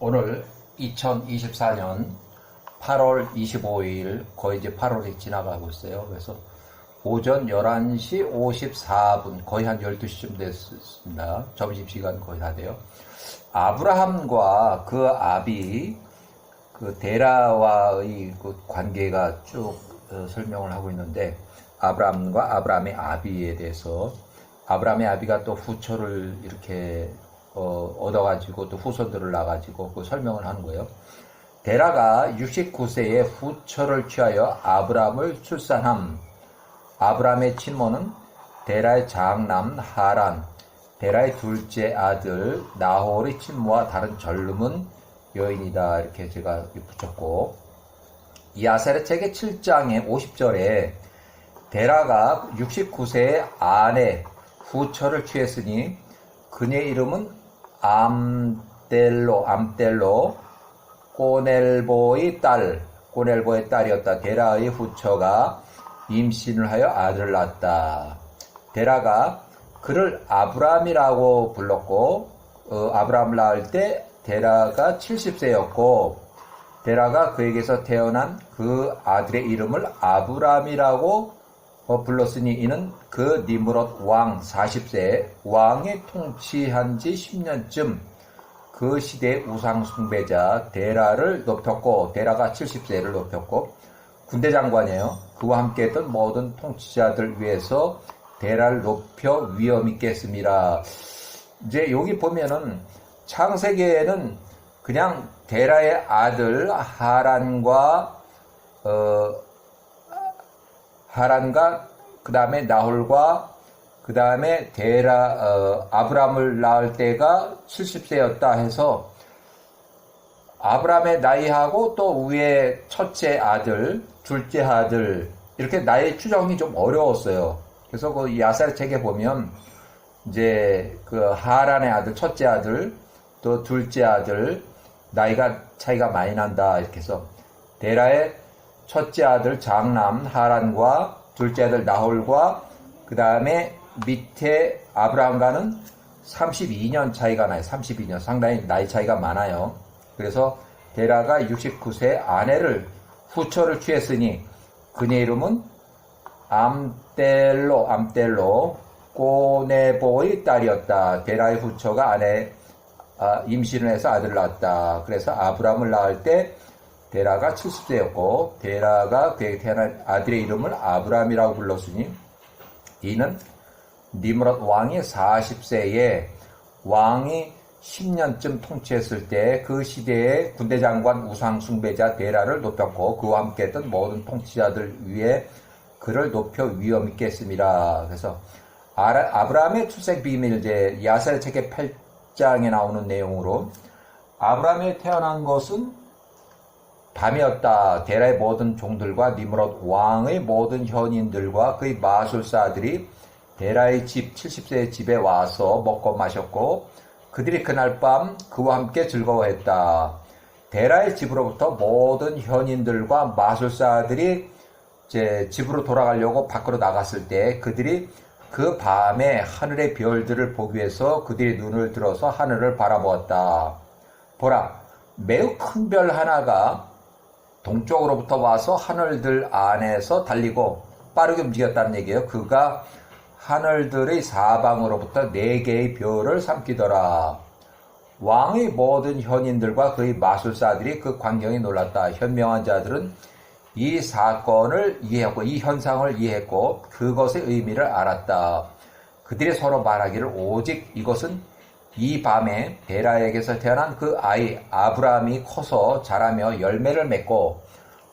오늘 2024년 8월 25일 거의 이제 8월이 지나가고 있어요. 그래서 오전 11시 54분 거의 한 12시쯤 됐습니다. 점심시간 거의 다 돼요. 아브라함과 그 아비 그 데라와의 그 관계가 쭉 설명을 하고 있는데, 아브라함과 아브라함의 아비에 대해서, 아브라함의 아비가 또 후처를 이렇게 얻어가지고 또 후손들을 낳아가지고 그 설명을 하는 거예요. 데라가 69세에 후처를 취하여 아브라함을 출산함. 아브라함의 친모는 데라의 장남 하란, 데라의 둘째 아들 나홀의 친모와 다른 젊은 여인이다. 이렇게 제가 붙였고, 야세렛 책의 7장의 50절에 데라가 69세의 아내 후처를 취했으니 그녀의 이름은 암델로 꼬넬보의 딸이었다. 데라의 후처가 임신을 하여 아들을 낳았다. 데라가 그를 아브람이라고 불렀고, 아브람을 낳을 때 데라가 70세였고, 데라가 그에게서 태어난 그 아들의 이름을 아브람이라고 불렀으니 이는 그 니므롯 왕 40세 왕이 통치한 지 10년쯤 그 시대의 우상 숭배자 데라를 높였고, 데라가 70세를 높였고 군대 장관이에요. 그와 함께 했던 모든 통치자들 위해서 데라를 높여 위엄 있게 했습니다. 이제 여기 보면은 창세기에는 그냥 데라의 아들 하란과 그 다음에 나홀과 그 다음에 아브람을 낳을 때가 70세였다 해서 아브람의 나이하고 또 위에 첫째 아들, 둘째 아들 이렇게 나이 추정이 좀 어려웠어요. 그래서 그 야세렛 책에 보면 이제 그 하란의 아들, 첫째 아들, 또 둘째 아들 나이가 차이가 많이 난다 이렇게 해서 데라의 첫째 아들 장남 하란과 둘째 아들 나홀과 그 다음에 밑에 아브라함과는 32년 차이가 나요. 32년. 상당히 나이 차이가 많아요. 그래서 데라가 69세 아내를 후처를 취했으니 그녀의 이름은 암델로 꼬네보의 딸이었다. 데라의 후처가 임신을 해서 아들을 낳았다. 그래서 아브라함을 낳을 때 데라가 70세였고 데라가 그에게 태어난 아들의 이름을 아브람이라고 불렀으니 이는 니므롯 왕이 40세에 왕이 10년쯤 통치했을 때 그 시대의 군대 장관 우상 숭배자 데라를 높였고 그와 함께 했던 모든 통치자들 위에 그를 높여 위엄 있게 했습니다. 그래서 아브라함의 출생 비밀, 이제 야세렛 책의 8장에 나오는 내용으로 아브라함이 태어난 것은 밤이었다. 데라의 모든 종들과 니므롯 왕의 모든 현인들과 그의 마술사들이 데라의 집 70세의 집에 와서 먹고 마셨고 그들이 그날 밤 그와 함께 즐거워했다. 데라의 집으로부터 모든 현인들과 마술사들이 이제 집으로 돌아가려고 밖으로 나갔을 때 그들이 그 밤에 하늘의 별들을 보기 위해서 그들이 눈을 들어서 하늘을 바라보았다. 보라, 매우 큰 별 하나가 동쪽으로부터 와서 하늘들 안에서 달리고 빠르게 움직였다는 얘기예요. 그가 하늘들의 사방으로부터 4개의 별을 삼키더라. 왕의 모든 현인들과 그의 마술사들이 그 광경에 놀랐다. 현명한 자들은 이 사건을 이해했고 이 현상을 이해했고 그것의 의미를 알았다. 그들이 서로 말하기를 오직 이것은 이 밤에 데라에게서 태어난 그 아이 아브라함이 커서 자라며 열매를 맺고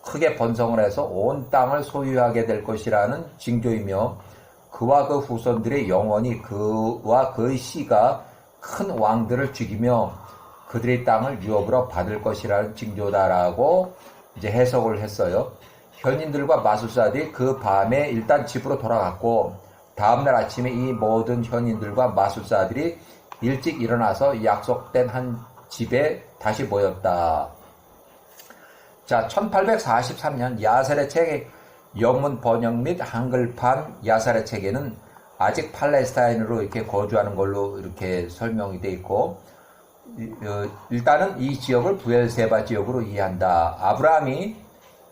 크게 번성을 해서 온 땅을 소유하게 될 것이라는 징조이며 그와 그 후손들의 영원히 그와 그의 씨가 큰 왕들을 죽이며 그들의 땅을 유업으로 받을 것이라는 징조다라고 이제 해석을 했어요. 현인들과 마술사들이 그 밤에 일단 집으로 돌아갔고 다음날 아침에 이 모든 현인들과 마술사들이 일찍 일어나서 약속된 한 집에 다시 모였다. 자, 1843년 야세렛 책의 영문 번역 및 한글판 야세렛 책에는 아직 팔레스타인으로 이렇게 거주하는 걸로 이렇게 설명이 되어 있고, 일단은 이 지역을 부엘세바 지역으로 이해한다. 아브라함이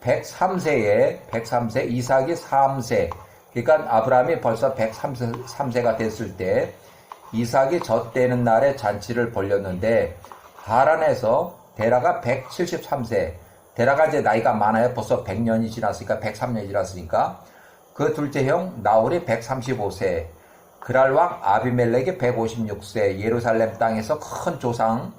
103세, 이삭이 3세. 그러니까 아브라함이 벌써 103세가 됐을 때 이삭이 젖되는 날에 잔치를 벌였는데 하란에서 데라가 173세. 데라가 이제 나이가 많아요. 벌써 100년이 지났으니까 103년이 지났으니까 그 둘째 형 나홀이 135세. 그랄 왕 아비멜렉이 156세. 예루살렘 땅에서 큰 조상,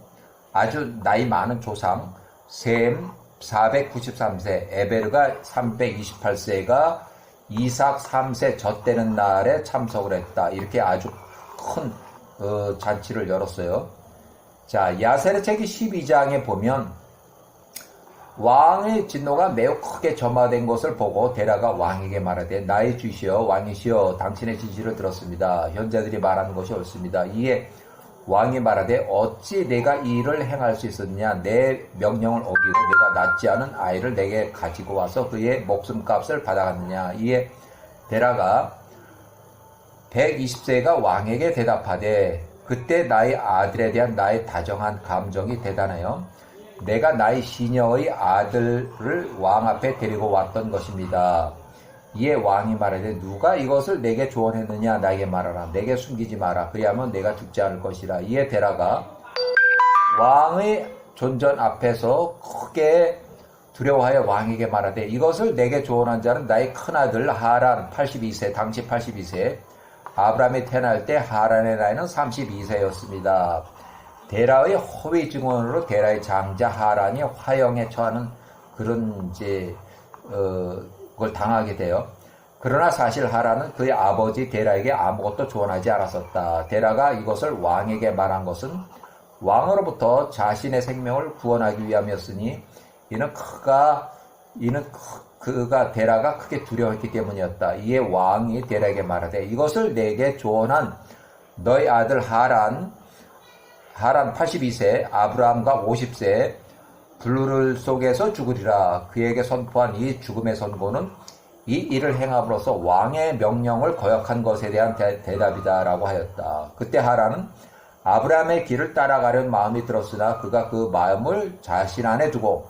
아주 나이 많은 조상 셈 493세, 에베르가 328세가 이삭 3세 젖되는 날에 참석을 했다. 이렇게 아주 큰 잔치를 열었어요. 자, 야세르 책이 12장에 보면 왕의 진노가 매우 크게 점화된 것을 보고 데라가 왕에게 말하되 나의 주시여 왕이시여 당신의 진실을 들었습니다. 현자들이 말하는 것이 옳습니다. 이에 왕이 말하되 어찌 내가 이 일을 행할 수 있었느냐. 내 명령을 어기고 내가 낳지 않은 아이를 내게 가지고 와서 그의 목숨값을 받아갔느냐. 이에 데라가 120세가 왕에게 대답하되 그때 나의 아들에 대한 나의 다정한 감정이 대단하여 내가 나의 시녀의 아들을 왕 앞에 데리고 왔던 것입니다. 이에 왕이 말하되 누가 이것을 내게 조언했느냐. 나에게 말하라. 내게 숨기지 마라. 그리하면 내가 죽지 않을 것이라. 이에 데라가 왕의 존전 앞에서 크게 두려워하여 왕에게 말하되 이것을 내게 조언한 자는 나의 큰아들 하란 82세, 당시 82세. 아브라함이 태어날 때 하란의 나이는 32세였습니다. 데라의 허위 증언으로 데라의 장자 하란이 화형에 처하는 그런 그걸 당하게 돼요. 그러나 사실 하란은 그의 아버지 데라에게 아무것도 조언하지 않았었다. 데라가 이것을 왕에게 말한 것은 왕으로부터 자신의 생명을 구원하기 위함이었으니 이는 그가 데라가 크게 두려워했기 때문이었다. 이에 왕이 데라에게 말하되 이것을 내게 조언한 너희 아들 하란 82세, 아브라함과 50세, 불을 속에서 죽으리라. 그에게 선포한 이 죽음의 선고는 이 일을 행함으로써 왕의 명령을 거역한 것에 대한 대답이다라고 하였다. 그때 하란은 아브라함의 길을 따라가려는 마음이 들었으나 그가 그 마음을 자신 안에 두고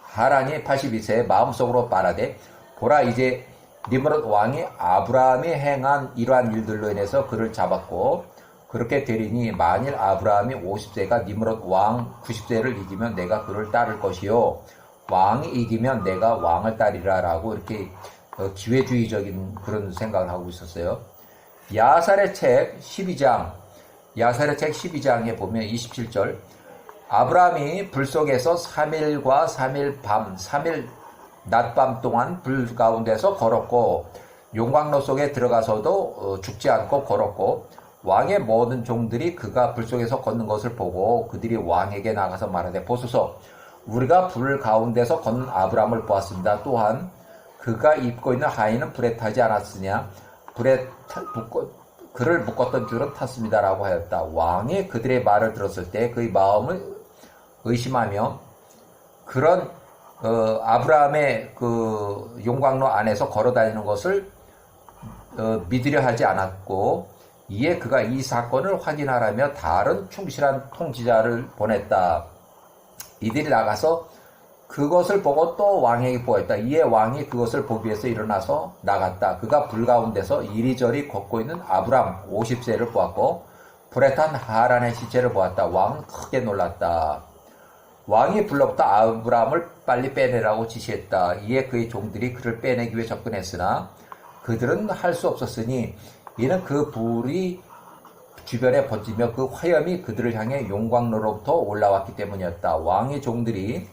하란이 82세에 마음속으로 말하되 보라 이제 니므롯 왕이 아브라함이 행한 이러한 일들로 인해서 그를 잡았고 그렇게 되리니 만일 아브라함이 50세가 니므롯 왕 90세를 이기면 내가 그를 따를 것이요 왕이 이기면 내가 왕을 따리라 라고 이렇게 기회주의적인 그런 생각을 하고 있었어요. 야살의 책 12장에 보면 27절 아브라함이 불 속에서 3일과 3일 밤 3일 낮밤 동안 불 가운데서 걸었고 용광로 속에 들어가서도 죽지 않고 걸었고 왕의 모든 종들이 그가 불 속에서 걷는 것을 보고 그들이 왕에게 나가서 말하되 보소서 우리가 불 가운데서 걷는 아브라함을 보았습니다. 또한 그가 입고 있는 하의는 불에 타지 않았으냐 그를 묶었던 줄은 탔습니다 라고 하였다. 왕이 그들의 말을 들었을 때 그의 마음을 의심하며 그런 아브라함의 그 용광로 안에서 걸어다니는 것을 믿으려 하지 않았고 이에 그가 이 사건을 확인하라며 다른 충실한 통치자를 보냈다. 이들이 나가서 그것을 보고 또 왕에게 보였다. 이에 왕이 그것을 보기 위해서 일어나서 나갔다. 그가 불 가운데서 이리저리 걷고 있는 아브람 50세를 보았고 불에 탄 하란의 시체를 보았다. 왕은 크게 놀랐다. 왕이 불로부터 아브람을 빨리 빼내라고 지시했다. 이에 그의 종들이 그를 빼내기 위해 접근했으나 그들은 할 수 없었으니 이는 그 불이 주변에 번지며 그 화염이 그들을 향해 용광로로부터 올라왔기 때문이었다. 왕의 종들이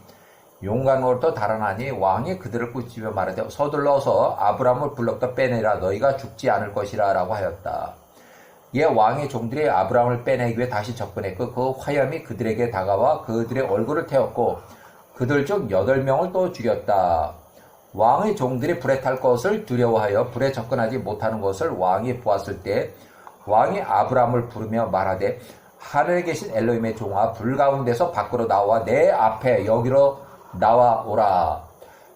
용광로로부터 달아나니 왕이 그들을 꾸짖으며 말하되 서둘러서 아브람을 불로부터 빼내라. 너희가 죽지 않을 것이라 라고 하였다. 이에 왕의 종들이 아브람을 빼내기 위해 다시 접근했고 그 화염이 그들에게 다가와 그들의 얼굴을 태웠고 그들 중 8명을 또 죽였다. 왕의 종들이 불에 탈 것을 두려워하여 불에 접근하지 못하는 것을 왕이 보았을 때 왕이 아브람을 부르며 말하되 하늘에 계신 엘로힘의 종아 불 가운데서 밖으로 나와 내 앞에 여기로 나와오라.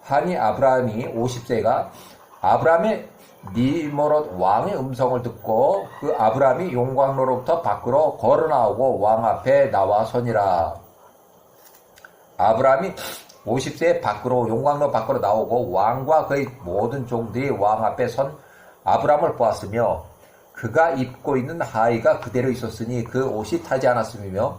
하니 아브람이 50세가 아브람의 니므롯 왕의 음성을 듣고 그 아브람이 용광로로부터 밖으로 걸어나오고 왕 앞에 나와 서니라. 아브람이 50세 밖으로 용광로 밖으로 나오고 왕과 그의 모든 종들이 왕 앞에 선 아브람을 보았으며 그가 입고 있는 하의가 그대로 있었으니 그 옷이 타지 않았으며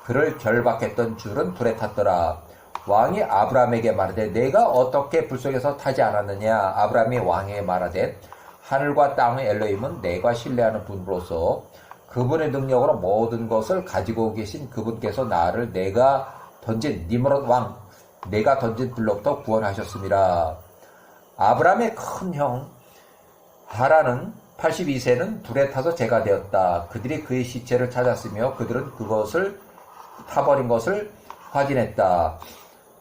그를 결박했던 줄은 불에 탔더라. 왕이 아브람에게 말하되 내가 어떻게 불 속에서 타지 않았느냐. 아브람이 왕에게 말하되 하늘과 땅의 엘로힘은 내가 신뢰하는 분으로서 그분의 능력으로 모든 것을 가지고 계신 그분께서 나를 내가 던진 니므롯 왕 내가 던진 불로부터 구원하셨습니다. 아브람의 큰 형 하란은 82세는 불에 타서 재가 되었다. 그들이 그의 시체를 찾았으며 그들은 그것을 타버린 것을 확인했다.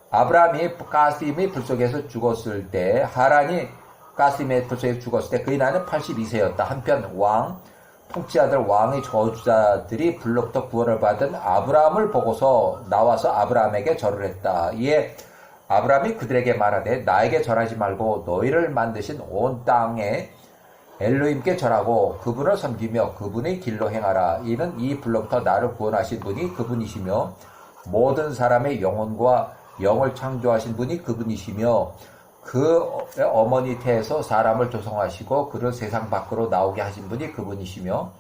아브람이 가스임의 불속에서 죽었을 때 하란이 가스임의 불속에서 죽었을 때 그의 나이는 82세였다. 한편 왕 통치자들 왕의 저주자들이 불로부터 구원을 받은 아브람을 보고서 나와서 아브람에게 절을 했다. 이에 아브람이 그들에게 말하되 나에게 절하지 말고 너희를 만드신 온 땅에 엘로힘께 절하고 그분을 섬기며 그분의 길로 행하라. 이는 이 불로부터 나를 구원하신 분이 그분이시며 모든 사람의 영혼과 영을 창조하신 분이 그분이시며 그 어머니 태에서 사람을 조성하시고 그를 세상 밖으로 나오게 하신 분이 그분이시며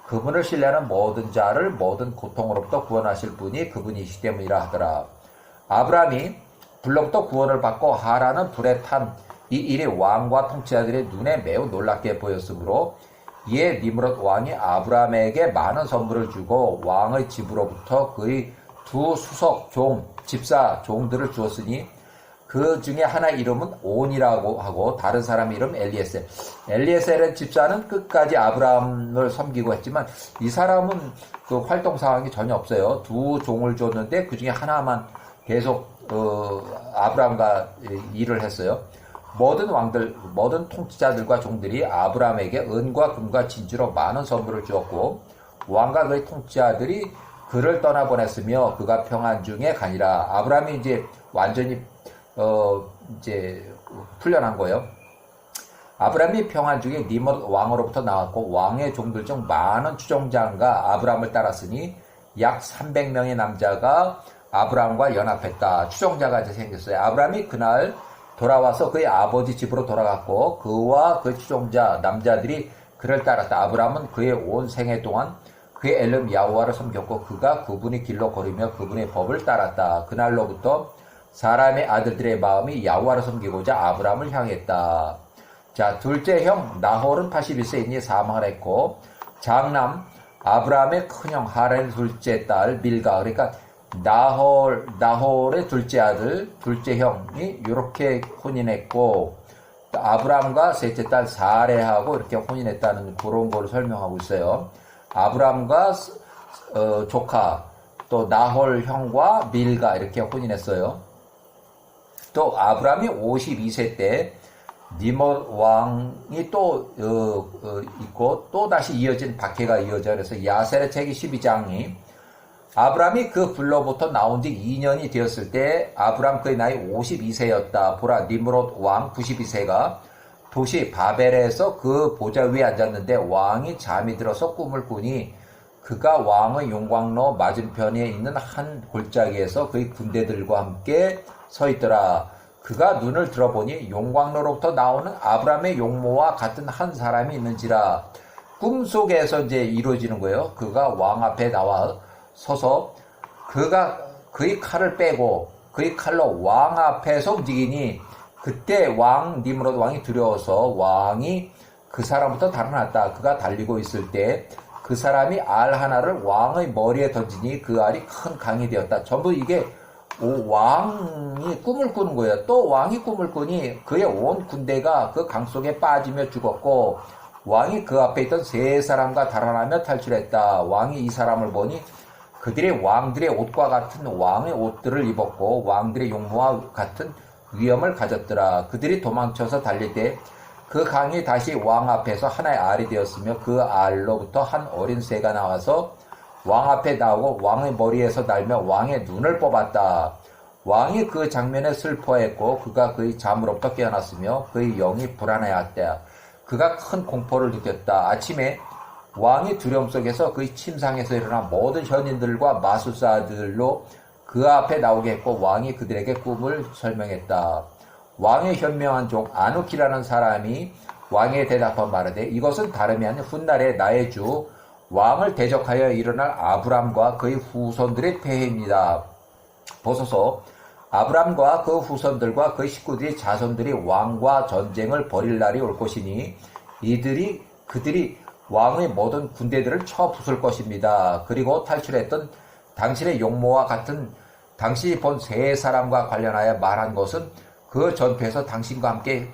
그분을 신뢰하는 모든 자를 모든 고통으로부터 구원하실 분이 그분이시 때문이라 하더라. 아브람이 불로부터 구원을 받고 하란은 불에 탄 이 일이 왕과 통치자들의 눈에 매우 놀랍게 보였으므로 이에 니므롯 왕이 아브람에게 많은 선물을 주고 왕의 집으로부터 그의 두 수석 종, 집사 종들을 주었으니 그 중에 하나 이름은 온이라고 하고 다른 사람 이름 엘리에셀. 엘리에셀의 집사는 끝까지 아브람을 섬기고 했지만 이 사람은 그 활동 상황이 전혀 없어요. 두 종을 줬는데 그 중에 하나만 계속 아브람과 일을 했어요. 모든 왕들, 모든 통치자들과 종들이 아브람에게 은과 금과 진주로 많은 선물을 주었고 왕과 그의 통치자들이 그를 떠나보냈으며 그가 평안 중에 가니라. 아브람이 이제 완전히 이제 풀려난 거예요. 아브람이 평안 중에 니므롯 왕으로부터 나왔고 왕의 종들 중 많은 추종자가 아브람을 따랐으니 약 300명의 남자가 아브람과 연합했다. 추종자가 이제 생겼어요. 아브람이 그날 돌아와서 그의 아버지 집으로 돌아갔고 그와 그 추종자 남자들이 그를 따랐다. 아브람은 그의 온 생애 동안 그의 엘름 야호와를 섬겼고 그가 그분의 길로 걸으며 그분의 법을 따랐다. 그날로부터 사람의 아들들의 마음이 야호와를 섬기고자 아브람을 향했다. 자, 둘째 형 나홀은 81세이니 사망을 했고 장남 아브람의 큰형 하란의 둘째 딸 밀가, 그러니까 나홀의 둘째 아들, 둘째 형이 이렇게 혼인했고 아브람과 셋째 딸 사레하고 이렇게 혼인했다는 그런 걸 설명하고 있어요. 아브람과 조카 또 나홀 형과 밀가 이렇게 혼인했어요. 또 아브람이 52세 때 니므롯 왕이 또 있고 또 다시 이어진 박해가 이어져 그래서 야셀의 책이 12장이 아브람이 그 불로부터 나온 지 2년이 되었을 때 아브람 그의 나이 52세였다. 보라 니므롯 왕 92세가 도시 바벨에서 그 보좌 위에 앉았는데 왕이 잠이 들어서 꿈을 꾸니 그가 왕의 용광로 맞은편에 있는 한 골짜기에서 그의 군대들과 함께 서 있더라. 그가 눈을 들어보니 용광로로부터 나오는 아브람의 용모와 같은 한 사람이 있는지라. 꿈속에서 이제 이루어지는 거예요. 그가 왕 앞에 나와 서서 그가 그의 칼을 빼고 그의 칼로 왕 앞에서 움직이니 그때 왕 니므롯 왕이 두려워서 왕이 그 사람부터 달아났다. 그가 달리고 있을 때 그 사람이 알 하나를 왕의 머리에 던지니 그 알이 큰 강이 되었다. 전부 이게 왕이 꿈을 꾸는 거예요. 또 왕이 꿈을 꾸니 그의 온 군대가 그 강 속에 빠지며 죽었고 왕이 그 앞에 있던 세 사람과 달아나며 탈출했다. 왕이 이 사람을 보니 그들이 왕들의 옷과 같은 왕의 옷들을 입었고 왕들의 용모와 같은 위엄을 가졌더라. 그들이 도망쳐서 달릴 때 그 강이 다시 왕 앞에서 하나의 알이 되었으며 그 알로부터 한 어린 새가 나와서 왕 앞에 나오고 왕의 머리에서 날며 왕의 눈을 뽑았다. 왕이 그 장면에 슬퍼했고 그가 그의 잠으로부터 깨어났으며 그의 영이 불안해하였다. 그가 큰 공포를 느꼈다. 아침에 왕이 두려움 속에서 그의 침상에서 일어난 모든 현인들과 마술사들로 그 앞에 나오게 했고 왕이 그들에게 꿈을 설명했다. 왕의 현명한 종 아누키라는 사람이 왕에 대답한 말하되 이것은 다름이 아닌 훗날에 나의 주 왕을 대적하여 일어날 아브람과 그의 후손들의 폐해입니다. 보소서 아브람과 그 후손들과 그 식구들이 자손들이 왕과 전쟁을 벌일 날이 올 것이니 그들이 왕의 모든 군대들을 쳐 부술 것입니다. 그리고 탈출했던 당신의 용모와 같은 당신이 본 세 사람과 관련하여 말한 것은 그 전투에서 당신과 함께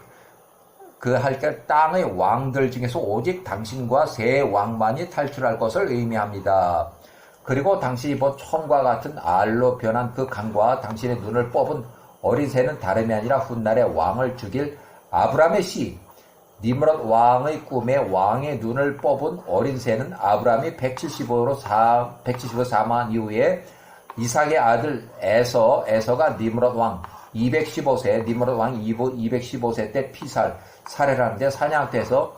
그 할 땅의 왕들 중에서 오직 당신과 세 왕만이 탈출할 것을 의미합니다. 그리고 당신이 본 총과 같은 알로 변한 그 강과 당신의 눈을 뽑은 어린 새는 다름이 아니라 훗날에 왕을 죽일 아브람의 씨. 니므롯 왕의 꿈에 왕의 눈을 뽑은 어린 새는 아브람이 175로 사망한 이후에 이삭의 아들 에서가 니므롯 왕 215세, 니므롯 왕이 215세 때 살해를 하는데 사냥터에서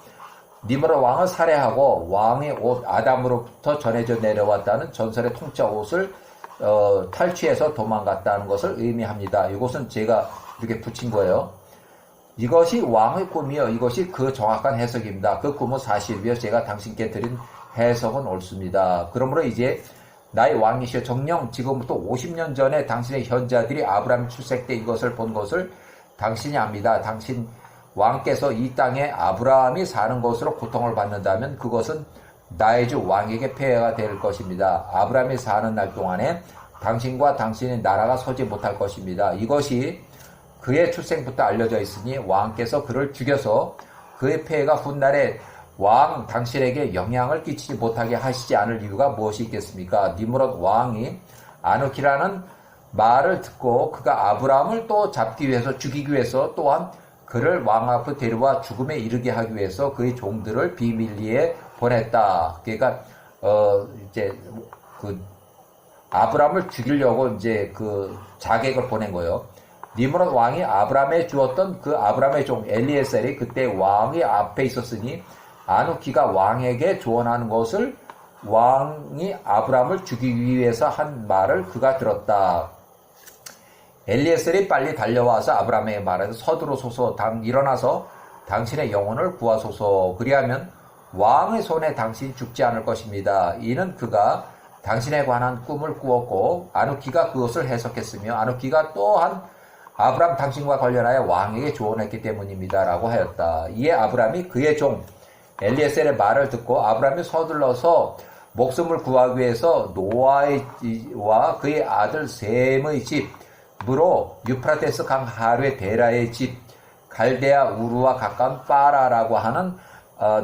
니므롯 왕을 살해하고 왕의 옷 아담으로부터 전해져 내려왔다는 전설의 통짜 옷을 탈취해서 도망갔다는 것을 의미합니다. 이것은 제가 이렇게 붙인 거예요. 이것이 왕의 꿈이요. 이것이 그 정확한 해석입니다. 그 꿈은 사실이요. 제가 당신께 드린 해석은 옳습니다. 그러므로 이제 나의 왕이시여 정녕 지금부터 50년 전에 당신의 현자들이 아브라함 출생 때 이것을 본 것을 당신이 압니다. 당신 왕께서 이 땅에 아브라함이 사는 것으로 고통을 받는다면 그것은 나의 주 왕에게 폐해가 될 것입니다. 아브라함이 사는 날 동안에 당신과 당신의 나라가 서지 못할 것입니다. 이것이 그의 출생부터 알려져 있으니 왕께서 그를 죽여서 그의 폐해가 훗날에 왕 당신에게 영향을 끼치지 못하게 하시지 않을 이유가 무엇이 있겠습니까? 니므롯 왕이 아누키라는 말을 듣고 그가 아브라함을 또 잡기 위해서 죽이기 위해서 또한 그를 왕 앞으로 데려와 죽음에 이르게 하기 위해서 그의 종들을 비밀리에 보냈다. 그러니까 이제 그 아브라함을 죽이려고 이제 그 자객을 보낸 거예요. 니므롯 왕이 아브라함에 주었던 그 아브라함의 종 엘리에셀이 그때 왕의 앞에 있었으니 아누키가 왕에게 조언하는 것을 왕이 아브라함을 죽이기 위해서 한 말을 그가 들었다. 엘리에셀이 빨리 달려와서 아브라함에게 말하되 서두르소서 일어나서 당신의 영혼을 구하소서. 그리하면 왕의 손에 당신이 죽지 않을 것입니다. 이는 그가 당신에 관한 꿈을 꾸었고 아누키가 그것을 해석했으며 아누키가 또한 아브라함 당신과 관련하여 왕에게 조언했기 때문입니다. 라고 하였다. 이에 아브라함이 그의 종 엘리에셀의 말을 듣고 아브라함이 서둘러서 목숨을 구하기 위해서 노아와 그의 아들 셈의 집으로 유프라테스 강 하루의 데라의 집 갈대아 우르와 가까운 빠라라고 하는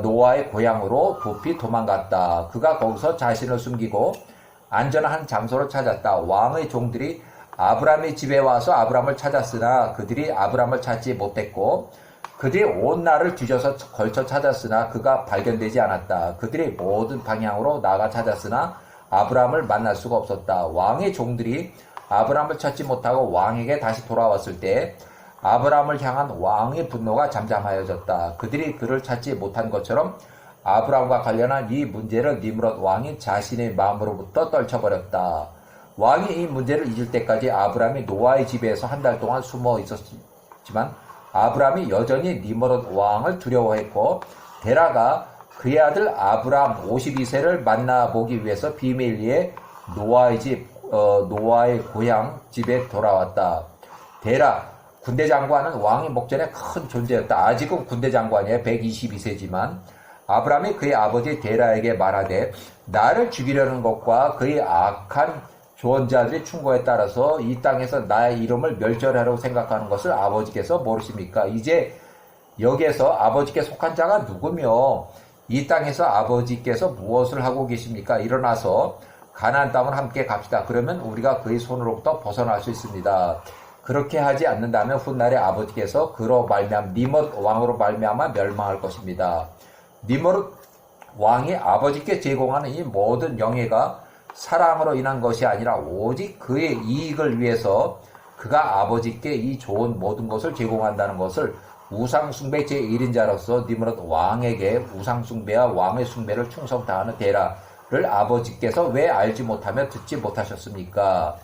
노아의 고향으로 급히 도망갔다. 그가 거기서 자신을 숨기고 안전한 장소를 찾았다. 왕의 종들이 아브라함의 집에 와서 아브라함을 찾았으나 그들이 아브라함을 찾지 못했고 그들이 온 날을 뒤져서 걸쳐 찾았으나 그가 발견되지 않았다. 그들이 모든 방향으로 나가 찾았으나 아브라함을 만날 수가 없었다. 왕의 종들이 아브라함을 찾지 못하고 왕에게 다시 돌아왔을 때 아브라함을 향한 왕의 분노가 잠잠하여졌다. 그들이 그를 찾지 못한 것처럼 아브라함과 관련한 이 문제를 니므롯 왕이 자신의 마음으로부터 떨쳐버렸다. 왕이 이 문제를 잊을 때까지 아브라함이 노아의 집에서 한 달 동안 숨어 있었지만 아브라함이 여전히 니므롯 왕을 두려워했고 데라가 그의 아들 아브라함 52세를 만나보기 위해서 비밀리에 노아의 고향 집에 돌아왔다. 데라 군대 장관은 왕의 목전에 큰 존재였다. 아직은 군대 장관이에요. 122세지만 아브라함이 그의 아버지 데라에게 말하되 나를 죽이려는 것과 그의 악한 조언자들의 충고에 따라서 이 땅에서 나의 이름을 멸절하려고 생각하는 것을 아버지께서 모르십니까? 이제 여기에서 아버지께 속한 자가 누구며 이 땅에서 아버지께서 무엇을 하고 계십니까? 일어나서 가나안 땅을 함께 갑시다. 그러면 우리가 그의 손으로부터 벗어날 수 있습니다. 그렇게 하지 않는다면 훗날에 아버지께서 그로 말미암아 니므롯 왕으로 말미암아 멸망할 것입니다. 니므롯 왕이 아버지께 제공하는 이 모든 영예가 사랑으로 인한 것이 아니라 오직 그의 이익을 위해서 그가 아버지께 이 좋은 모든 것을 제공한다는 것을 우상숭배 제1인자로서 니므롯 왕에게 우상숭배와 왕의 숭배를 충성다하는 데라를 아버지께서 왜 알지 못하며 듣지 못하셨습니까?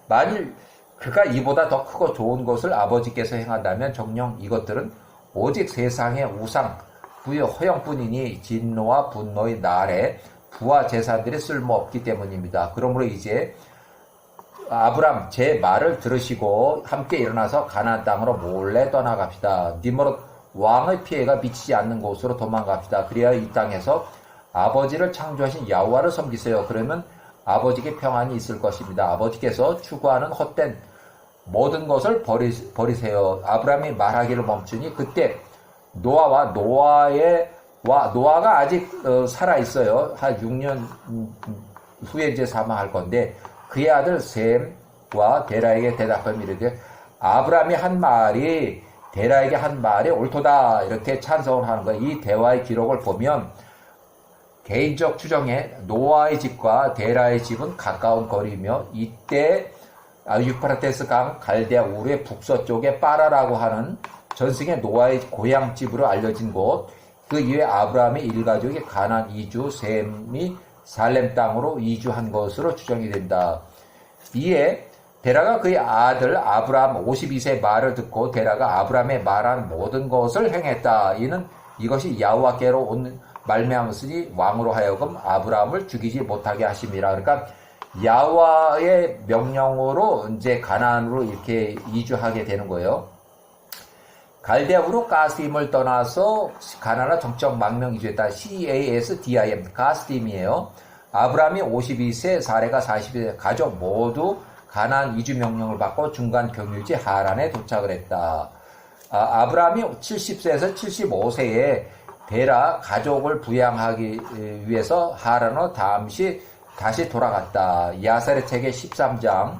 만일 그가 이보다 더 크고 좋은 것을 아버지께서 행한다면 정녕 이것들은 오직 세상의 우상, 부의 허영뿐이니 진노와 분노의 날에 부와 제사들이 쓸모없기 때문입니다. 그러므로 이제 아브람 제 말을 들으시고 함께 일어나서 가나안 땅으로 몰래 떠나갑시다. 니므롯 왕의 피해가 미치지 않는 곳으로 도망갑시다. 그래야 이 땅에서 아버지를 창조하신 야호와를 섬기세요. 그러면 아버지께 평안이 있을 것입니다. 아버지께서 추구하는 헛된 모든 것을 버리세요. 아브람이 말하기를 멈추니 그때 노아가 아직 살아 있어요. 한 6년 후에 이제 사망할 건데 그의 아들 셈과 데라에게 대답하며 이르되 아브람이 한 말이 데라에게 한 말이 옳도다 이렇게 찬성을 하는 거예요. 이 대화의 기록을 보면 개인적 추정에 노아의 집과 데라의 집은 가까운 거리이며 이때 유프라테스 강 갈대아 우르의 북서쪽에 빠라라고 하는 전승의 노아의 고향집으로 알려진 곳, 그 이후에 아브라함의 일가족이 가나안 이주, 셈이 살렘 땅으로 이주한 것으로 추정이 된다. 이에 데라가 그의 아들 아브라함 52세 말을 듣고 데라가 아브라함의 말한 모든 것을 행했다. 이는 이것이 야호와께로 온 말미암으니 왕으로 하여금 아브라함을 죽이지 못하게 하심이라. 그러니까 야호와의 명령으로 이제 가나안으로 이렇게 이주하게 되는 거예요. 갈대아우로 가스딤을 떠나서 가나안으로 정적 망명 이주했다. CASDIM 가스딤이에요. 아브라함이 52세, 사레가 42세, 가족 모두 가나안 이주 명령을 받고 중간 경유지 하란에 도착을 했다. 아브라함이 70세에서 75세에 데라 가족을 부양하기 위해서 하란으로 다시 돌아갔다. 야살의 책의 13장.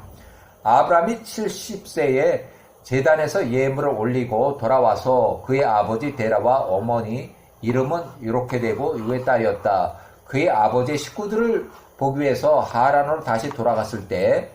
아브라함이 70세에 제단에서 예물을 올리고 돌아와서 그의 아버지 데라와 어머니 이름은 이렇게 되고 이의 딸이었다. 그의 아버지의 식구들을 보기 위해서 하란으로 다시 돌아갔을 때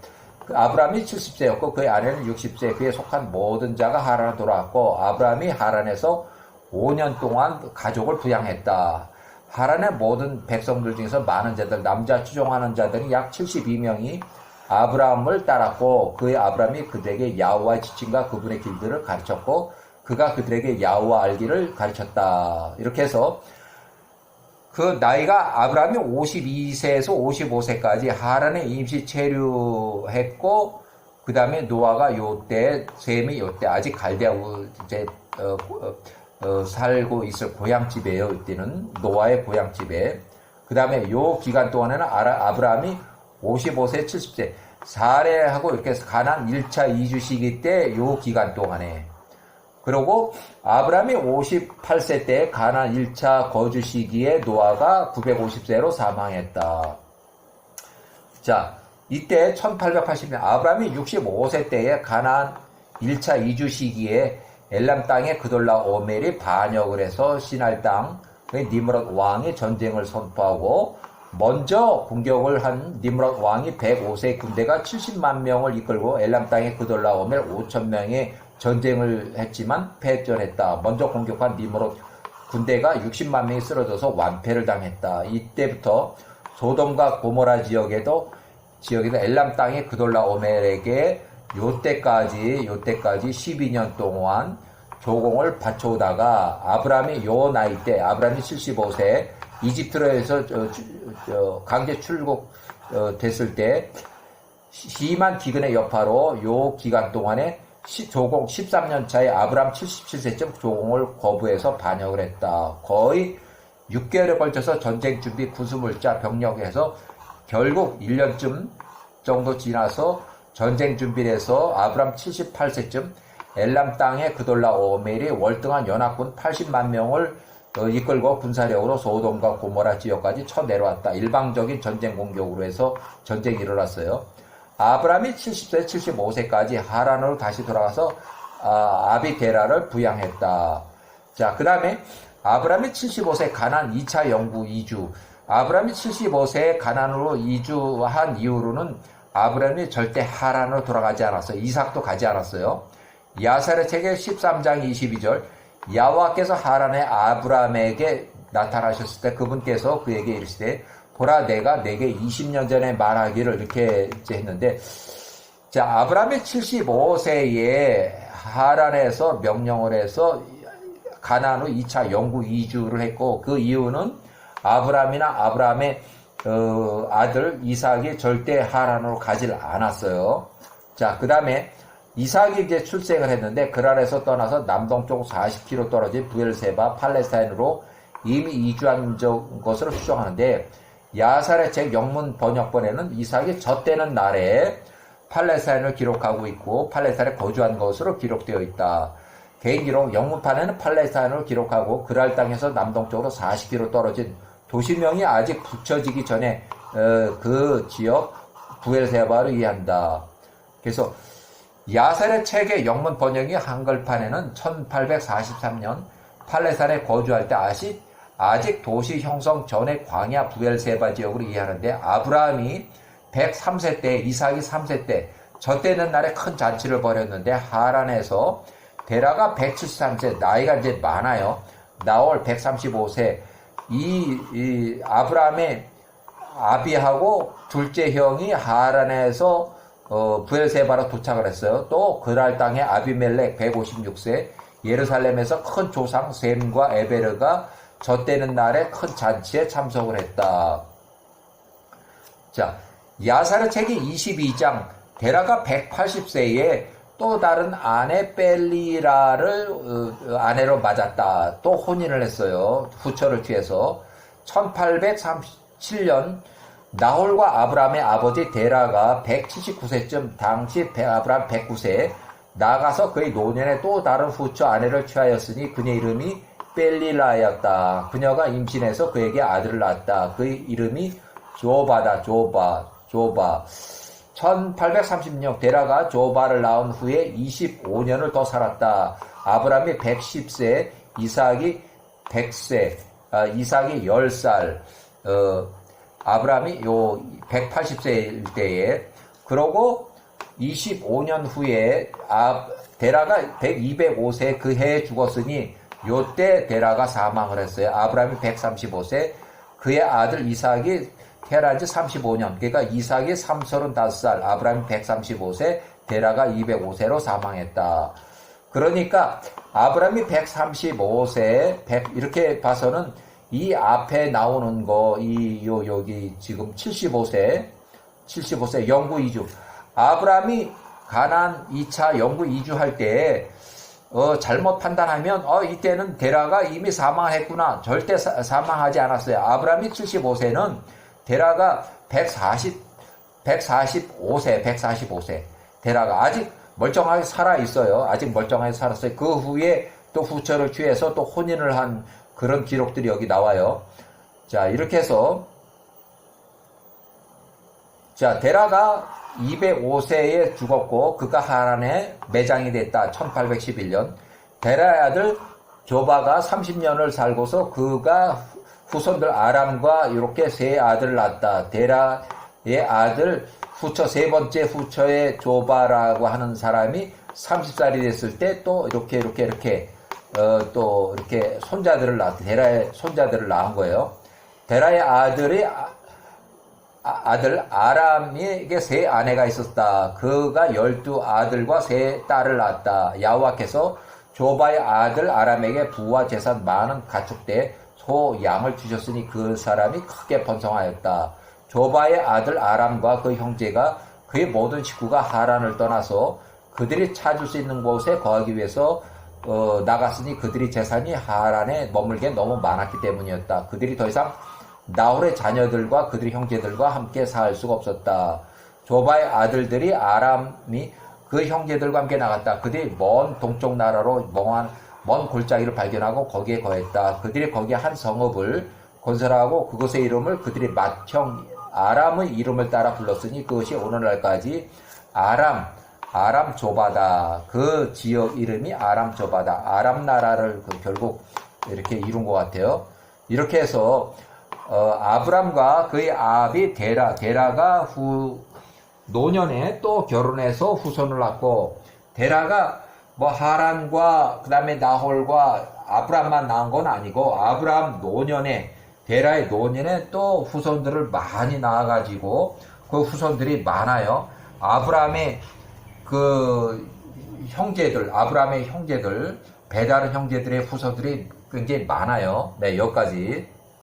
아브라함이 70세였고 그의 아내는 60세, 그에 속한 모든 자가 하란으로 돌아왔고 아브라함이 하란에서 5년 동안 가족을 부양했다. 하란의 모든 백성들 중에서 많은 자들, 남자 추종하는 자들이 약 72명이 아브라함을 따랐고 그의 아브라함이 그들에게 야호와의 지침과 그분의 길들을 가르쳤고 그가 그들에게 야호와 알기를 가르쳤다. 이렇게 해서 그 나이가 아브라함이 52세에서 55세까지 하란에 임시 체류했고 그 다음에 노아가 요때, 셈이 요때 아직 갈대아우 이제 살고 있을 고향집이에요. 이때는 노아의 고향집에. 그 다음에 요 기간 동안에는 아브라함이 55세, 70세, 사례하고 이렇게 가나안 1차 이주 시기 때 요 기간 동안에. 그리고 아브라함이 58세 때 가나안 1차 거주 시기에 노아가 950세로 사망했다. 자, 이때 1880년 아브라함이 65세 때에 가나안 1차 이주 시기에 엘람 땅에 그돌라 오멜이 반역을 해서 시날 땅 니므롯 왕이 전쟁을 선포하고 먼저 공격을 한 니므롯 왕이 105세 군대가 70만 명을 이끌고 엘람 땅에 그돌라 오멜 5천 명의 전쟁을 했지만 패전했다. 먼저 공격한 니므롯 군대가 60만 명이 쓰러져서 완패를 당했다. 이때부터 소돔과 고모라 지역에도 엘람 땅의 그돌라 오멜에게 요때까지 12년 동안 조공을 바쳐오다가 아브라함이 요 나이 때 아브라함이 75세 이집트로에서 강제 출국 됐을 때 심한 기근의 여파로 요 기간 동안에 조공 13년 차에 아브라함 77세쯤 조공을 거부해서 반역을 했다. 거의 6개월에 걸쳐서 전쟁 준비 구수물자 병력에서 결국 1년쯤 정도 지나서 전쟁 준비를 해서 아브라함 78세쯤 엘람 땅의 그돌라 오멜이 월등한 연합군 80만 명을 이끌고 군사력으로 소돔과 고모라 지역까지 쳐내려왔다. 일방적인 전쟁 공격으로 해서 전쟁이 일어났어요. 아브라함이 70세, 75세까지 하란으로 다시 돌아가서 아비데라를 부양했다. 자, 그 다음에 아브라함이 75세 가나안 2차 영구 이주. 아브라함이 75세에 가나안으로 이주한 이후로는 아브라함이 절대 하란으로 돌아가지 않았어요. 이삭도 가지 않았어요. 야살의 책의 13장 22절 야호와께서 하란의 아브라함에게 나타나셨을 때 그분께서 그에게 이르시되 보라 내가 내게 20년 전에 말하기를 이렇게 했는데, 자, 아브라함이 75세에 하란에서 명령을 해서 가나안으로 2차 영구 이주를 했고, 그 이유는 아브라함이나 아브라함의 아들 이삭이 절대 하란으로 가질 않았어요. 자, 그 다음에 이삭이 이제 출생을 했는데 그랄에서 떠나서 남동쪽 40km 떨어진 부엘세바 팔레스타인으로 이미 이주한 것으로 추정하는데, 야살의 책 영문 번역본에는 이삭이 젖되는 날에 팔레스타인을 기록하고 있고 팔레스타인에 거주한 것으로 기록되어 있다. 개인 기록 영문판에는 팔레스타인을 기록하고 그랄 땅에서 남동쪽으로 40km 떨어진 도시명이 아직 붙여지기 전에 그 지역 부엘세바를 이해한다. 그래서 야살의 책의 영문 번역이 한글판에는 1843년 팔레스타인에 거주할 때 아직 도시 형성 전의 광야 부엘세바 지역으로 이해하는데, 아브라함이 103세 때, 이삭이 3세 때, 젖되는 날에 큰 잔치를 벌였는데 하란에서 데라가 173세, 나이가 이제 많아요. 나홀 135세, 이 아브라함의 아비하고 둘째 형이 하란에서 부엘세바로 도착을 했어요. 또 그랄 땅의 아비멜렉 156세, 예루살렘에서 큰 조상 셈과 에베르가 젖되는 날에 큰 잔치에 참석을 했다. 자, 야살의 책이 22장, 데라가 180세에 또 다른 아내 벨리라를 아내로 맞았다. 또 혼인을 했어요. 후처를 취해서. 1837년 나홀과 아브라함의 아버지 데라가 179세쯤 당시 아브라함 109세 나가서 그의 노년에 또 다른 후처 아내를 취하였으니 그녀의 이름이 벨리라였다. 그녀가 임신해서 그에게 아들을 낳았다. 그의 이름이 조바다. 조바. 1836년 데라가 조바를 낳은 후에 25년을 더 살았다. 아브라함이 110세, 이삭이 100세, 이삭이 10살, 아브라함이 180세일 때에, 그러고 25년 후에 데라가 205세 그 해에 죽었으니 요때 데라가 사망을 했어요. 아브라함이 135세, 그의 아들 이삭이 태어난 지 35년, 그러니까 이삭이 35살, 아브라함이 135세, 데라가 205세로 사망했다. 그러니까 아브라함이 135세, 이렇게 봐서는 이 앞에 나오는 거, 여기 지금 75세 영구 이주. 아브라함이 가나안 2차 영구 이주할 때, 잘못 판단하면, 이때는 데라가 이미 사망했구나. 절대 사망하지 않았어요. 아브라함이 75세는 데라가 145세. 데라가 아직 멀쩡하게 살아있어요. 아직 멀쩡하게 살았어요. 그 후에 또 후처를 취해서 또 혼인을 한 그런 기록들이 여기 나와요. 자, 이렇게 해서, 자, 데라가 205세에 죽었고, 그가 하란에 매장이 됐다. 1811년. 데라의 아들 조바가 30년을 살고서 그가 후손들 아람과 이렇게 세 아들을 낳았다. 데라의 아들 후처, 세 번째 후처의 조바라고 하는 사람이 30살이 됐을 때 또 이렇게 또 이렇게 손자들을 낳았다. 데라의 손자들을 낳은 거예요. 데라의 아들 아람에게 세 아내가 있었다. 그가 12아들과 세 딸을 낳았다. 야호와께서 조바의 아들 아람에게 부와 재산 많은 가축대 소 양을 주셨으니 그 사람이 크게 번성하였다. 조바의 아들 아람과 그 형제가 그의 모든 식구가 하란을 떠나서 그들이 찾을 수 있는 곳에 거하기 위해서 나갔으니 그들이 재산이 하란에 머물게 너무 많았기 때문이었다. 그들이 더 이상 나홀의 자녀들과 그들의 형제들과 함께 살 수가 없었다. 조바의 아들들이 아람이 그 형제들과 함께 나갔다. 그들이 먼 동쪽 나라로 먼 골짜기를 발견하고 거기에 거했다. 그들이 거기에 한 성읍을 건설하고 그곳의 이름을 그들이 맏형 아람의 이름을 따라 불렀으니 그것이 오늘날까지 아람 조바다. 그 지역 이름이 아람 조바다. 아람 나라를 결국 이렇게 이룬 것 같아요. 이렇게 해서 아브람과 그의 아비 데라가 노년에 또 결혼해서 후손을 낳고, 데라가 하란과 그 다음에 나홀과 아브라함만 낳은 건 아니고 아브라함 노년에 데라의 노년에 또 후손들을 많이 낳아가지고 그 후손들이 많아요. 아브라함의 그 형제들, 아브라함의 형제들, 배다른 형제들의 후손들이 굉장히 많아요. 네, 여기까지.